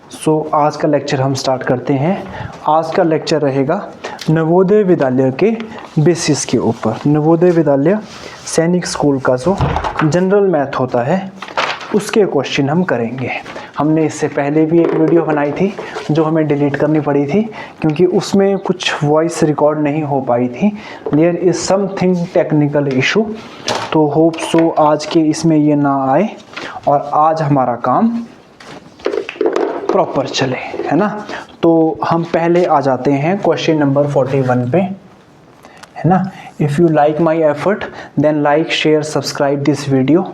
आज का लेक्चर हम स्टार्ट करते हैं। आज का लेक्चर रहेगा नवोदय विद्यालय के बेसिस के ऊपर। नवोदय विद्यालय सैनिक स्कूल का जो जनरल मैथ होता है उसके क्वेश्चन हम करेंगे। हमने इससे पहले भी एक वीडियो बनाई थी जो हमें डिलीट करनी पड़ी थी क्योंकि उसमें कुछ वॉइस रिकॉर्ड नहीं हो पाई थी। There is something technical issue, तो होप सो आज के इसमें ये ना आए और आज हमारा काम प्रॉपर चले, है ना। तो हम पहले आ जाते हैं क्वेश्चन नंबर 41 पे, है ना। If you like my effort then like share subscribe this video.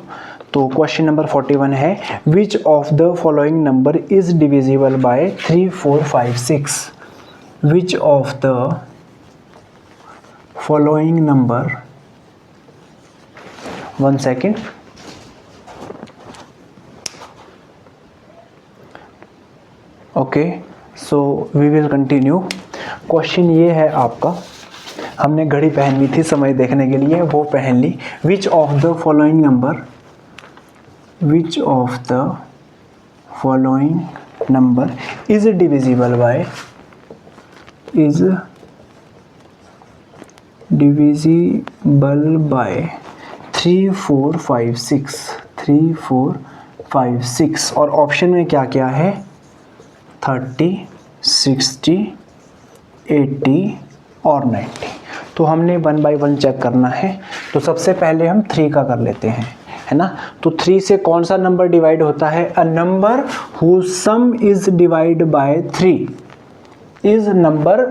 तो क्वेश्चन नंबर 41 है, which of the following number is divisible by 3, 4, 5, 6। Which of the following number, 1 second, okay, so we will continue. Question ये है आपका, हमने घड़ी पहन ली थी समय देखने के लिए, वो पहन ली। Which of the following number, which of the following number is divisible by, is divisible by 3, 4, 5, 6, 3, 4, 5, 6। और ऑप्शन में क्या क्या है, 30, 60, 80 और 90। तो हमने 1 बाय 1 चेक करना है। तो सबसे पहले हम 3 का कर लेते हैं, है ना। तो 3 से कौन सा नंबर डिवाइड होता है, a number whose sum is divide by 3 is number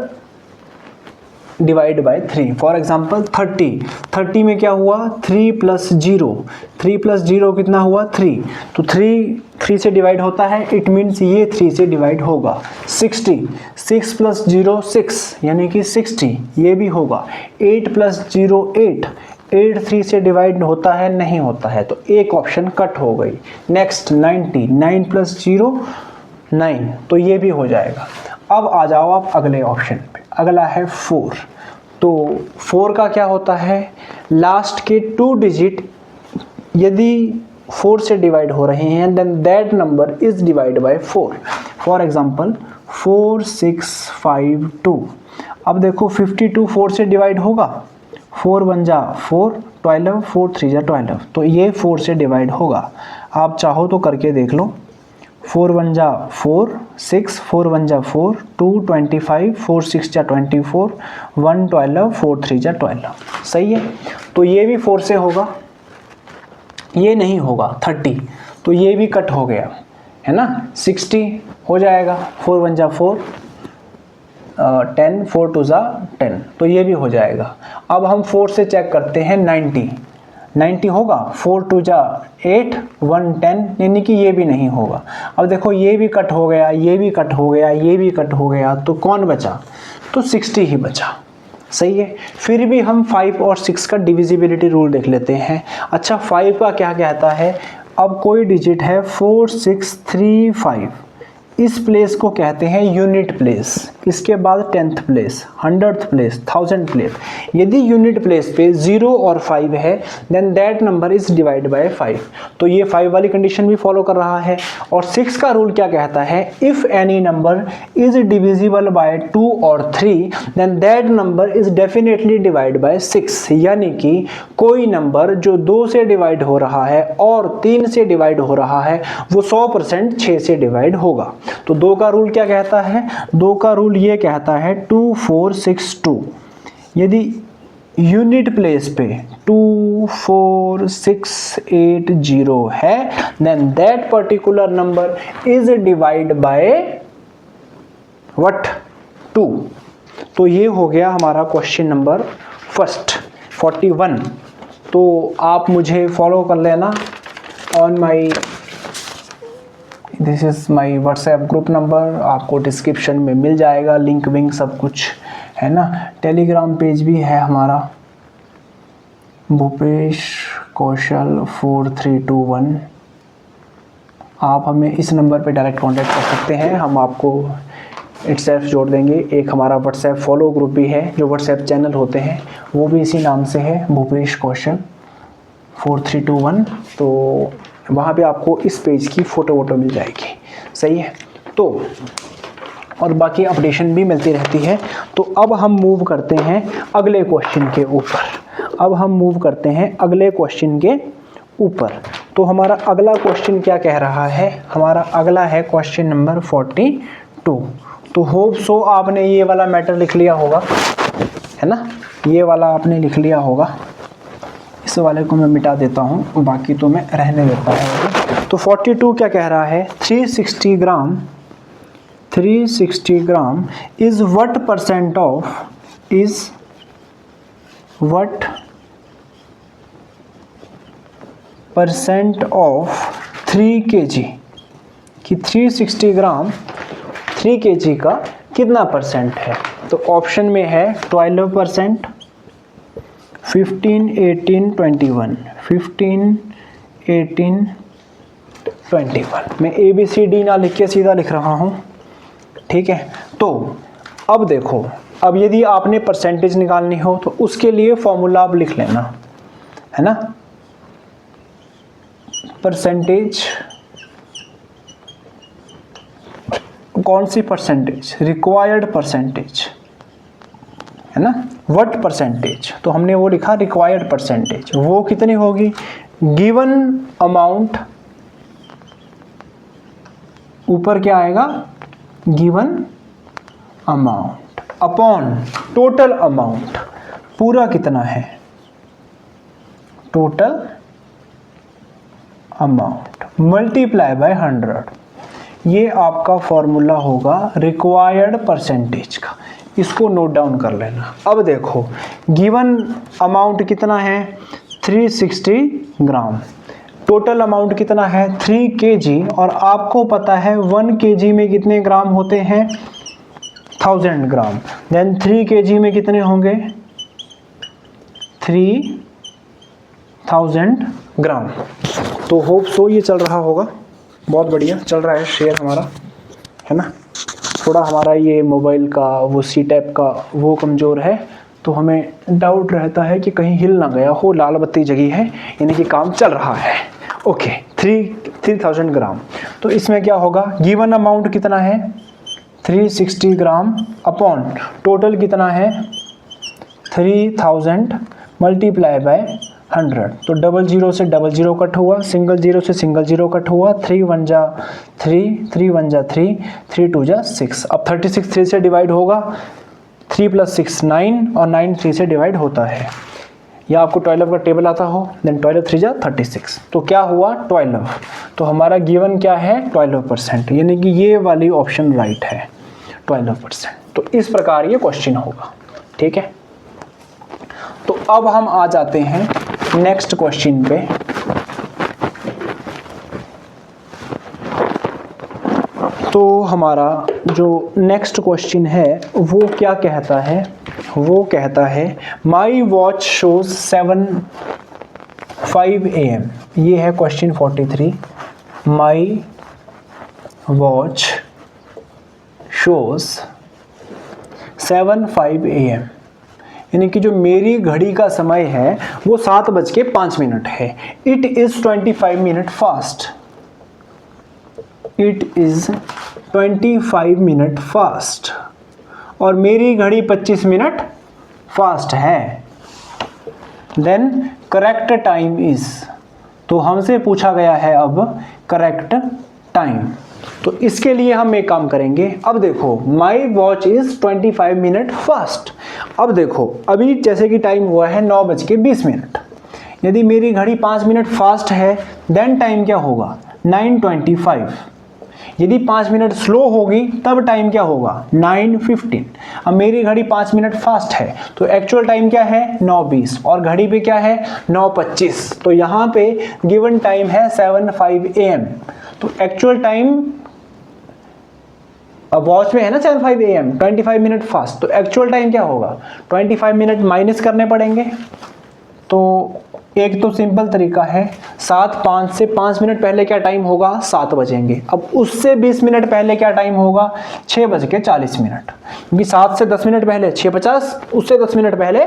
divide by 3। For example 30 में क्या हुआ, 3 + 0, 3 + 0 कितना हुआ, 3। तो 3 से डिवाइड होता है, इट मीन्स ये 3 से डिवाइड होगा। 60, 6 + 0 6 यानी कि 60, ये भी होगा। 8 + 0 8, 8 3 से डिवाइड होता है, नहीं होता है, तो एक ऑप्शन कट हो गई। नेक्स्ट 90, 9 + 0 9, तो ये भी हो जाएगा। अब आ जाओ आप अगले ऑप्शन पे, अगला है 4। तो 4 का क्या होता है, लास्ट के 2 डिजिट यदि 4 से डिवाइड हो रहे हैं then that number is divide by 4। For example 4 6 5 2। अब देखो 52 4 से डिवाइड होगा, 4 1 जा 4 12, 4 3 जा 12, तो ये 4 से डिवाइड होगा। आप चाहो तो करके देख लो। 4 1 जा 4 6, 4 1 जा 4 2 25, 4 6 जा 24, 1 12, 4 3 जा 12। सही है, तो ये भी 4 से होगा, ये नहीं होगा 30, तो ये भी कट हो गया, है ना। 60 हो जाएगा, 4 1 जा 4 10, 4 2 जा 10, तो ये भी हो जाएगा। अब हम 4 से चेक करते हैं 90 होगा, 4 2 जा 8 1 10, यानी कि ये भी नहीं होगा। अब देखो ये भी कट हो गया, ये भी कट हो गया, ये भी कट हो गया, तो कौन बचा, तो 60 ही बचा। सही है, फिर भी हम 5 और 6 का डिविजिबिलिटी रूल देख लेते हैं। अच्छा 5 का क्या कहता है, अब कोई डिजिट है 4 6 3 5, इस प्लेस को कहते हैं यूनिट प्लेस। इसके बाद 10th place, 100th place, 1000th place. यदि यूनिट प्लेस पे 0 और 5 है then that number is divide by 5, तो ये 5 वाली कंडीशन भी फॉलो कर रहा है। और 6 का रूल क्या कहता है, if any number is divisible by 2 और 3 then that number is definitely divide by 6। यानी कि कोई नंबर जो 2 से डिवाइड हो रहा है और 3 से डिवाइड हो रहा है वो 100% 6 से डिवाइड होगा। तो 2 का रूल क्या कहता है, 2 का रूल ये कहता है 2 4 6 2। यदि यूनिट प्लेस पे 2 4 6 8 0 है then that particular number is divide by what, 2। तो ये हो गया हमारा क्वेश्चन नंबर फर्स्ट 41। तो आप मुझे फॉलो कर लेना on my, this is my WhatsApp group number, आपको डिस्क्रिप्शन में मिल जाएगा लिंक विंक सब कुछ, है ना। टेलीग्राम पेज भी है हमारा, भूपेश कौशल 4321। आप हमें इस नंबर पे डायरेक्ट कांटेक्ट कर सकते हैं, हम आपको इटसेल्फ जोड़ देंगे। एक हमारा व्हाट्सएप फॉलो ग्रुप भी है, जो व्हाट्सएप चैनल होते हैं वो भी इसी नाम से है, भूपेश कौशल 4321। तो वहाँ पे आपको इस पेज की फ़ोटो वोटो मिल जाएगी। सही है, तो और बाकी अपडेशन भी मिलती रहती है। तो अब हम मूव करते हैं अगले क्वेश्चन के ऊपर। तो हमारा अगला क्वेश्चन क्या कह रहा है? हमारा अगला है क्वेश्चन नंबर 42। तो होप सो आपने ये वाला मैटर लिख लिया होगा, है ना, ये वाला आपने लिख लिया होगा। इस वाले को मैं मिटा देता हूँ, बाकी तो मैं रहने देता हूँ। तो 42 क्या कह रहा है? 360 gram is what percent of 3 kg कि 360 ग्राम 3 kg का कितना परसेंट है? तो ऑप्शन में है 12%, 15, 18, 21, 15, 18, 21। मैं ABCD ना लिख के सीधा लिख रहा हूँ, ठीक है। तो अब देखो, अब यदि आपने परसेंटेज निकालनी हो तो उसके लिए फॉर्मूला आप लिख लेना, है ना। परसेंटेज, कौन सी परसेंटेज? रिक्वायर्ड परसेंटेज, है ना। What percentage? तो हमने वो लिखा रिक्वायर्ड परसेंटेज। वो कितनी होगी? गिवन अमाउंट, ऊपर क्या आएगा? Given amount upon total amount, पूरा कितना है? Total amount multiply by 100। ये आपका फॉर्मूला होगा रिक्वायर्ड परसेंटेज का। इसको नोट डाउन कर लेना। अब देखो, गिवन अमाउंट कितना है? 360 ग्राम। टोटल अमाउंट कितना है? 3 kg। और आपको पता है 1 kg में कितने ग्राम होते हैं? 1000 ग्राम। देन 3 kg में कितने होंगे? 3000 ग्राम। तो होप सो ये चल रहा होगा, बहुत बढ़िया चल रहा है शेयर हमारा, है ना। थोड़ा हमारा ये मोबाइल का वो सी टैप का वो कमज़ोर है, तो हमें डाउट रहता है कि कहीं हिल ना गया हो, लाल बत्ती जगी है, यानी कि काम चल रहा है। ओके, 3000 ग्राम। तो इसमें क्या होगा? गिवन अमाउंट कितना है? 360 ग्राम अपॉन टोटल कितना है? 3000 मल्टीप्लाई बाय 100। तो 00 से 00 कट हुआ, सिंगल जीरो से सिंगल जीरो कट हुआ, 3 1 जा 3, 3 1 जा 3, 3 2 जा 6। अब 36 3 से डिवाइड होगा, 3 + 6 9, और 9 3 से डिवाइड होता है। या आपको 12 का टेबल आता हो, देन 12 3 जा 36। तो क्या हुआ? 12। तो हमारा गिवन क्या है? 12%, यानी कि ये वाली ऑप्शन राइट है, 12%। तो इस प्रकार ये क्वेश्चन होगा, ठीक है। तो अब हम आ जाते हैं नेक्स्ट क्वेश्चन पे। तो हमारा जो नेक्स्ट क्वेश्चन है वो क्या कहता है? वो कहता है माई वॉच शोज 7:05 AM। ये है question 43। My watch shows 7:05 AM, यानी कि जो मेरी घड़ी का समय है वो 7:05 है। It is 25 minute fast. It is 25 minute fast, और मेरी घड़ी 25 मिनट फास्ट है। देन करेक्ट टाइम इज, तो हमसे पूछा गया है अब करेक्ट टाइम। तो इसके लिए हम एक काम करेंगे। अब देखो, my watch is 25 minute fast. अब देखो, अभी जैसे कि टाइम हुआ है 9:20। यदि मेरी घड़ी 5 मिनट फास्ट है, देन टाइम क्या होगा? 9:25। यदि 5 मिनट स्लो होगी तब टाइम क्या होगा? 9:15। अब मेरी घड़ी 5 मिनट फास्ट है, तो एक्चुअल टाइम क्या है? 9:20, और घड़ी पे क्या है? 9:25। तो यहाँ पे गिवन टाइम है 7:05 AM। तो एक्चुअल टाइम, अब वॉच में है ना 7:05 AM, 25 मिनट फास्ट, तो एक्चुअल टाइम क्या होगा? 25 मिनट माइनस करने पड़ेंगे। तो एक तो सिंपल तरीका है, 7:05 से 5 मिनट पहले क्या टाइम होगा? 7 बजेंगे। अब उससे 20 मिनट पहले क्या टाइम होगा? 6:40। क्योंकि 7 से 10 मिनट पहले 6:50, उससे 10 मिनट पहले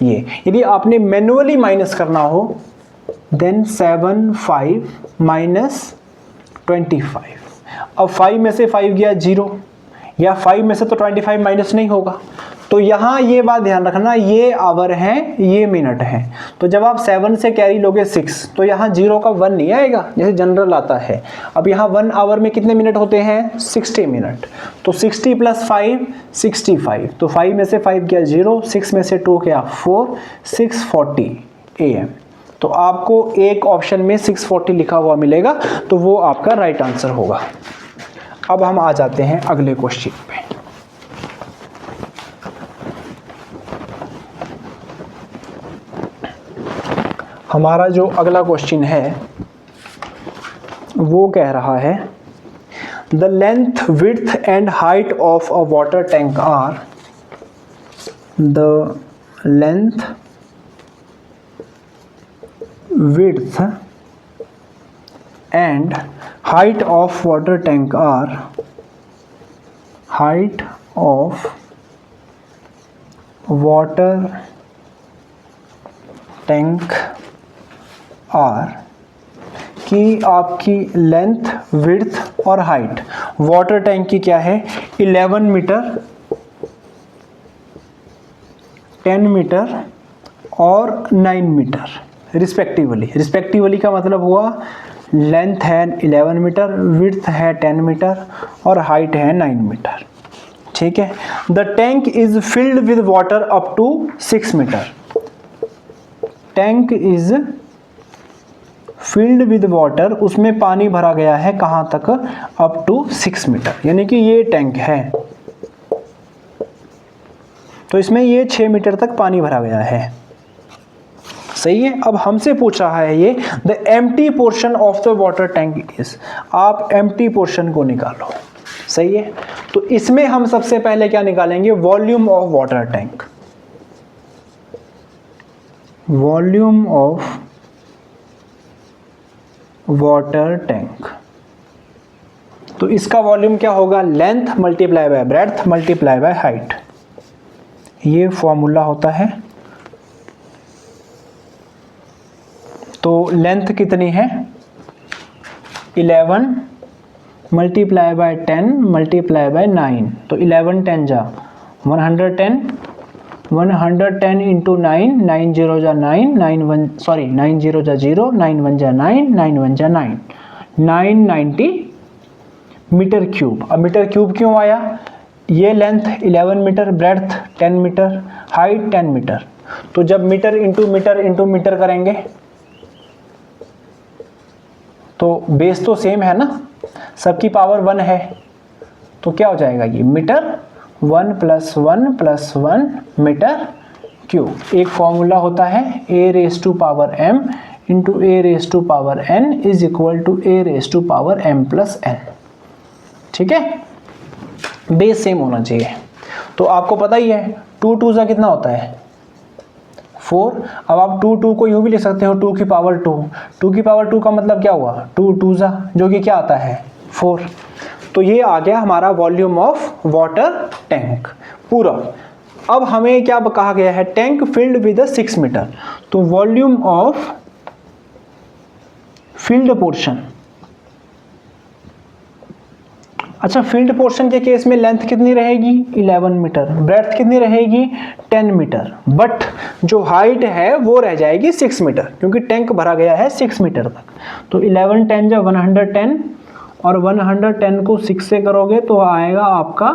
ये। यदि आपने मैनुअली माइनस करना हो, देन 7:05 - 25। अब 5 में से 5 गया 0, या 5 में से तो 25 माइनस नहीं होगा। तो यहाँ ये बात ध्यान रखना, ये आवर हैं, ये मिनट हैं। तो जब आप 7 से कैरी लोगे 6, तो यहाँ 0 का 1 नहीं आएगा जैसे जनरल आता है। अब यहाँ 1 आवर में कितने मिनट होते हैं? 60 मिनट। तो 60 + 5 65। तो 5 में से 5 गया 0, 6 में से 2 गया 4, 6:40 AM। तो आपको एक ऑप्शन में 6:40 लिखा हुआ मिलेगा, तो वो आपका राइट आंसर होगा। अब हम आ जाते हैं अगले क्वेश्चन पे। हमारा जो अगला क्वेश्चन है वो कह रहा है the length width and height of a water tank are, the length width and height of water tank are, height of water tank are, कि आपकी लेंथ विड्थ और हाइट वाटर टैंक की क्या है? 11 मीटर, 10 मीटर और 9 metre respectively. Respectively का मतलब हुआ लेंथ है 11 मीटर, विड्थ है 10 मीटर और हाइट है 9 मीटर। ठीक है। The tank is filled with water up to 6 metre. Tank is filled with water, उसमें पानी भरा गया है कहाँ तक? अप टू 6 मीटर, यानी कि ये टैंक है तो इसमें ये 6 मीटर तक पानी भरा गया है। सही है। अब हमसे पूछ रहा है ये the empty portion of the water tank is, आप एम्प्टी पोर्शन को निकालो। सही है। तो इसमें हम सबसे पहले क्या निकालेंगे? Volume of water tank. Volume of water tank, तो इसका वॉल्यूम क्या होगा? Length multiply by breadth multiply by height, ये फॉर्मूला होता है। तो लेंथ कितनी है? 11 मल्टीप्लाई बाय 10 मल्टीप्लाई बाय 9, तो 11 10 जा 110, 110 इंटू 9, 9 0 जा 9, 9 0 जा 0, 9 1 जा 9, 9 1 जा 9, 990 मीटर क्यूब। अब मीटर क्यूब क्यों आया? ये length 11 metre, breadth 10 metre, height 10 metre. तो जब मीटर इंटू मीटर करेंगे तो बेस तो सेम है ना, सबकी पावर 1 है, तो क्या हो जाएगा? ये मीटर 1 + 1 + 1 मीटर क्यूब। एक फॉर्मूला होता है a⁻m into a⁻n is equal to a⁻m+n। ठीक है, बेस सेम होना चाहिए। तो आपको पता ही है 2 2 सा कितना होता है? 4। अब आप 2 2 को यूँ भी लिख सकते हो 2 की पावर 2। 2 की पावर 2 का मतलब क्या हुआ? 2 2 सा, जो कि क्या आता है? 4। तो ये आ गया हमारा वॉल्यूम ऑफ वाटर टैंक पूरा। अब हमें क्या कहा गया है? Tank filled with 6 metre. तो वॉल्यूम ऑफ फील्ड पोर्शन, अच्छा फील्ड पोर्शन के केस में लेंथ कितनी रहेगी? 11 मीटर, ब्रेड्थ कितनी रहेगी? 10 मीटर, बट जो हाइट है वो रह जाएगी 6 मीटर, क्योंकि टैंक भरा गया है 6 मीटर तक। तो 11 10 जा 110 और 110 को 6 से करोगे तो आएगा आपका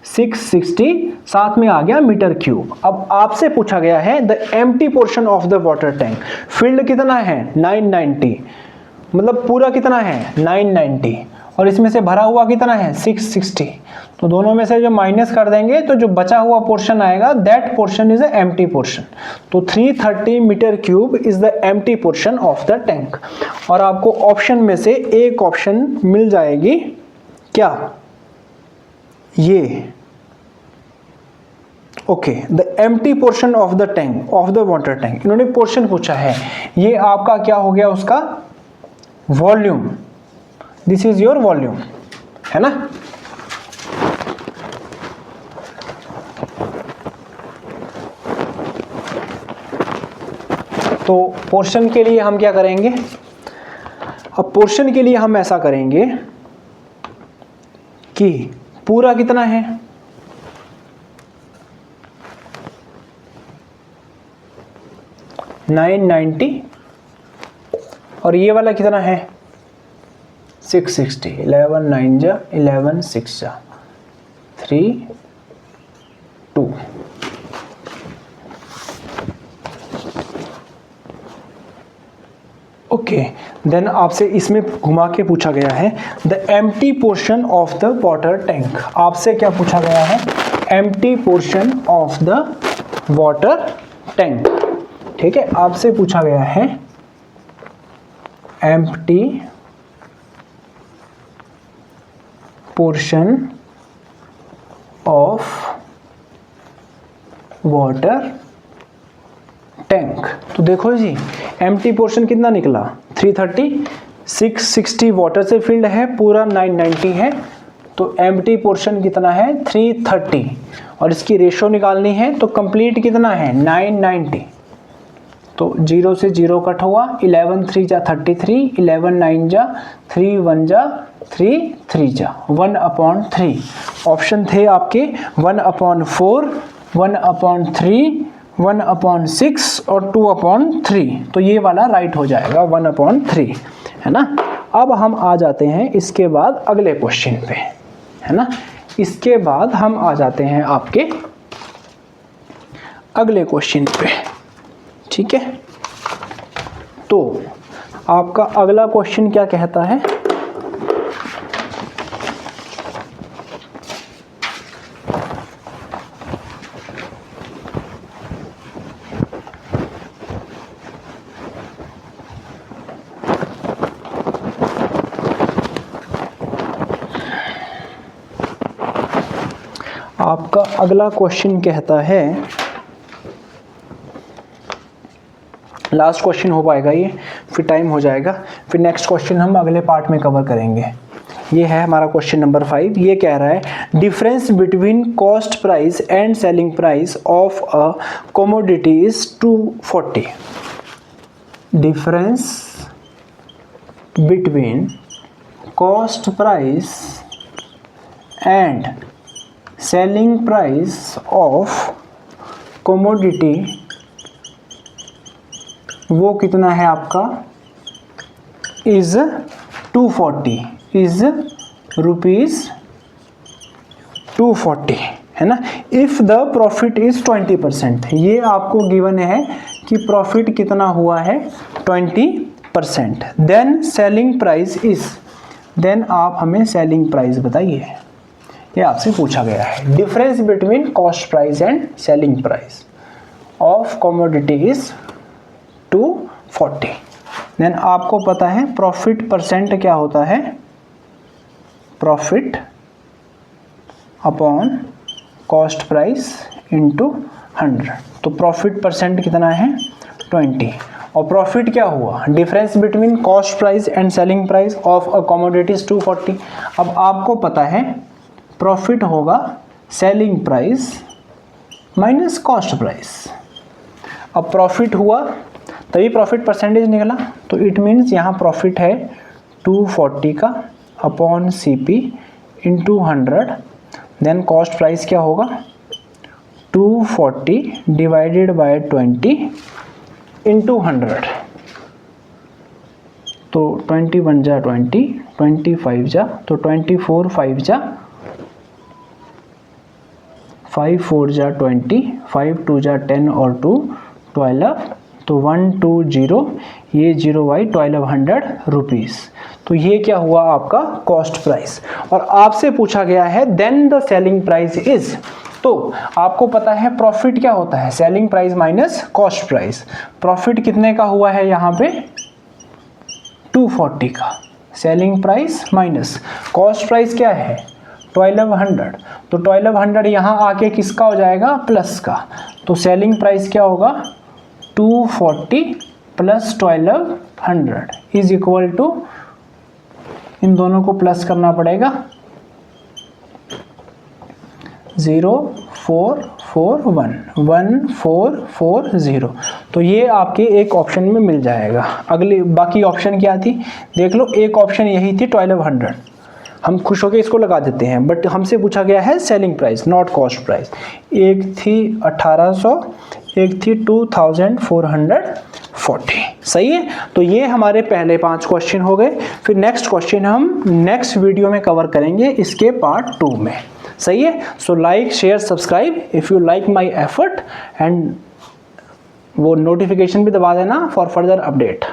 660, साथ में आ गया मीटर क्यूब। अब आपसे पूछा गया है the empty portion of the water tank. Field कितना है? 990, मतलब पूरा कितना है? 990, और इसमें से भरा हुआ कितना है? 660। तो दोनों में से जो माइनस कर देंगे तो जो बचा हुआ पोर्शन आएगा, that portion is a empty portion. तो 330 metre cube is the empty portion of the tank. और आपको ऑप्शन में से एक ऑप्शन मिल जाएगी, क्या? ये okay, the empty portion of the tank, of the water tank. इन्होंने पोर्शन पूछा है, ये आपका क्या हो गया? उसका volume. This is your volume, है ना? तो पोर्शन के लिए हम क्या करेंगे? अब पोर्शन के लिए हम ऐसा करेंगे कि पूरा कितना है, 990 और ये वाला कितना है 660। 11 9 जा 11 6 जा 3 2। ओके, देन आपसे इसमें घुमा के पूछा गया है the empty portion of the water tank. आपसे क्या पूछा गया है, empty portion of the water tank. ठीक है, आपसे पूछा गया है empty portion of water tank. तो देखो जी, एम्प्टी पोर्शन कितना निकला 330, 660 वाटर से फिल्ड है, पूरा 990 है, तो एम्प्टी पोर्शन कितना है 330 और इसकी रेशो निकालनी है तो कंप्लीट कितना है 990। तो 0 से 0 कट हुआ, 11 3 जा 33, 11 9 जा 3 1 जा 3 3 जा 1/3। ऑप्शन थे आपके 1/4, 1/3, 1/6 और 2/3। तो ये वाला राइट हो जाएगा 1/3, है ना। अब हम आ जाते हैं इसके बाद अगले क्वेश्चन पे, है ना। इसके बाद हम आ जाते हैं आपके अगले क्वेश्चन पे, ठीक है। तो आपका अगला क्वेश्चन क्या कहता है, आपका अगला क्वेश्चन कहता है, लास्ट क्वेश्चन हो पाएगा ये, फिर टाइम हो जाएगा, फिर नेक्स्ट क्वेश्चन हम अगले पार्ट में कवर करेंगे। ये है हमारा क्वेश्चन नंबर 5। ये कह रहा है difference between cost price and selling price of a commodity is 240। Difference between cost price and selling price of commodity, वो कितना है आपका, इज 240, इज रुपीज 240, है ना। इफ द प्रॉफिट इज 20%, ये आपको गिवन है कि प्रॉफिट कितना हुआ है 20%। Then selling price is, then आप हमें सेलिंग प्राइस बताइए, ये आपसे पूछा गया है। Difference between cost price and selling price of commodity is 240। Then आपको पता है प्रॉफिट परसेंट क्या होता है, profit upon cost price into 100। तो प्रॉफिट परसेंट कितना है 20, और प्रॉफिट क्या हुआ, difference between cost price and selling price of a commodities 240। अब आपको पता है प्रॉफिट होगा selling price minus cost price. अब प्रॉफिट हुआ तभी प्रॉफिट परसेंटेज निकला, तो इट मीन्स यहाँ प्रॉफिट है 240 का upon CP into 100। Then cost price क्या होगा 240 डिवाइडेड बाय 20 इंटू 100। तो 21 जा 20, 25 जा तो 24 5 जा 5 4 जा 20, 5 2 जा 10 और 2 12, तो 120, ये 0 बाई 1200 रुपीज़। तो ये क्या हुआ आपका कॉस्ट प्राइस, और आपसे पूछा गया है then the selling price is. तो आपको पता है प्रॉफिट क्या होता है, selling price minus cost price. Profit कितने का हुआ है यहाँ पे 240 का, selling price minus cost price क्या है 1200, तो 1200 यहाँ आके किसका हो जाएगा प्लस का। तो सेलिंग प्राइस क्या होगा 240 प्लस 1200 इज इक्वल टू, इन दोनों को प्लस करना पड़ेगा 0441 1440। तो ये आपके एक ऑप्शन में मिल जाएगा। अगली बाकी ऑप्शन क्या थी देख लो, एक ऑप्शन यही थी 1200, हम खुश होकर इसको लगा देते हैं, बट हमसे पूछा गया है selling price not cost price. एक थी 1800, एक थी 2440। सही है, तो ये हमारे पहले 5 क्वेश्चन हो गए। फिर नेक्स्ट क्वेश्चन हम नेक्स्ट वीडियो में कवर करेंगे इसके पार्ट 2 में। सही है, so like share subscribe if you like my effort, and वो नोटिफिकेशन भी दबा देना फॉर फर्दर अपडेट।